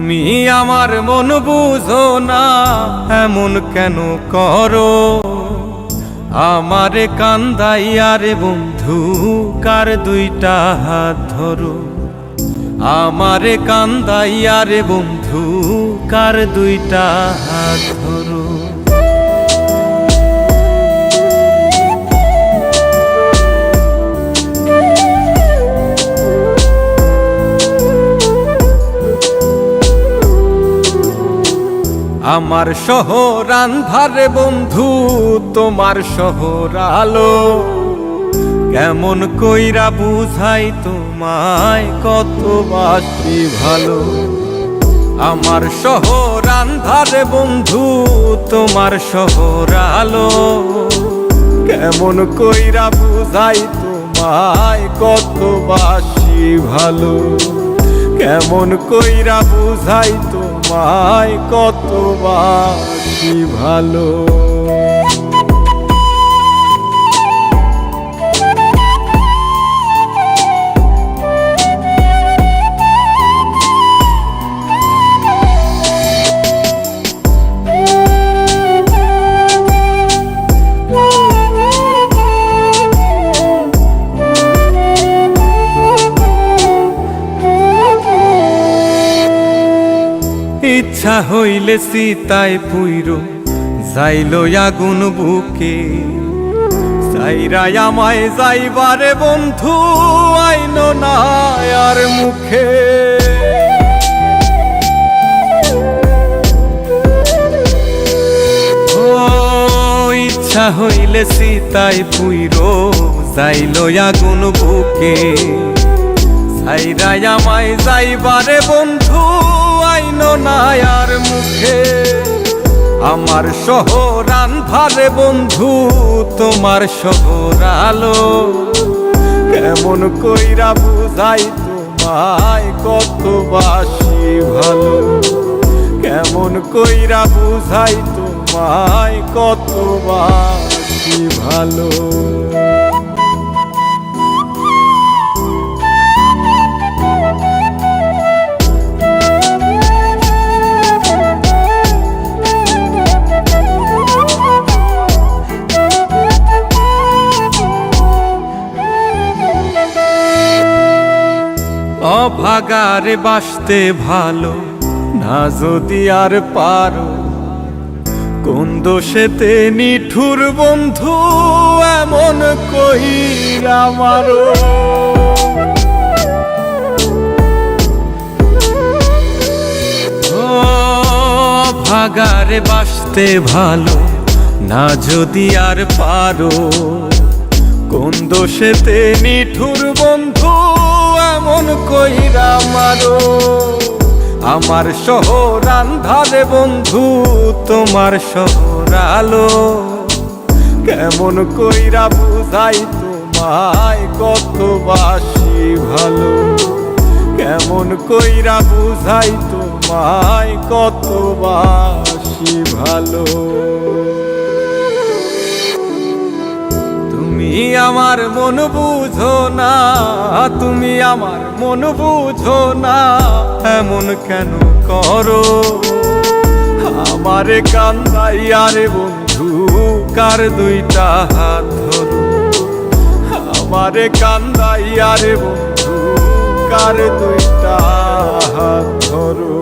তুমি আমার মন বুঝো না, এমন কেন করো? আমারে কান্দাইয়া রে বন্ধু, কার দুইটা হাত ধরো। আমারে কান্দাইয়া রে বন্ধু, কার দুইটা হাত ধরো। আমার শহর আন্ধারে বন্ধু, তোমার শহর আলো। কেমন কইরা বুঝাই তোমায়, কত বাসি ভালো। আমার শহর আন্ধারে বন্ধু, তোমার শহর আলো। কেমন কইরা বুঝাই তোমায়, কত বাসি ভালো। কেমন কইরা বুঝাই তোমায়, কত বাসি ভালো। ইচ্ছা হইলে সীতায় পুইরো যাইলো আগুন বুকে। সাইরাই আমায় যাইবারে বন্ধু, আইনো না আর মুখে। ও ইচ্ছা হইলে সীতায় পুইরো যাইলো আগুন বুকে। সাইরাই আমায় যাইবারে বন্ধু, আইনো না আর মুখে। আমার শহর আন্ধারে বন্ধু, তোমার শহর আলো। কেমন কইরা বুঝাই তোমায়, কত বাসি ভালো। কেমন কইরা বুঝাই তোমায়, কত বাসি ভালো। অভাগারে বাসতে ভালো না যদি আর পারো। কোন দোষেতে নিঠুর বন্ধু, এমন কইরা মারো। অভাগারে বাসতে ভালো না যদি আর পারো। কোন দোষেতে নিঠুর বন্ধু, এমন কইরা মারো। আমার শহর আন্ধারে বন্ধু, তোমার শহর আলো। কেমন কইরা বুঝাই তোমায়, কত বাসি ভালো। কেমন কইরা বুঝাই তোমায়, কত বাসি ভালো। তুমি আমার মন বুঝো না, তুমি আমার মন বুঝো না, এমন কেন করো? আমারে কান্দাইয়া রে বন্ধু, কার দুইটা হাত ধরো। আমারে কান্দাইয়া রে বন্ধু, কার দুইটা হাত ধরো।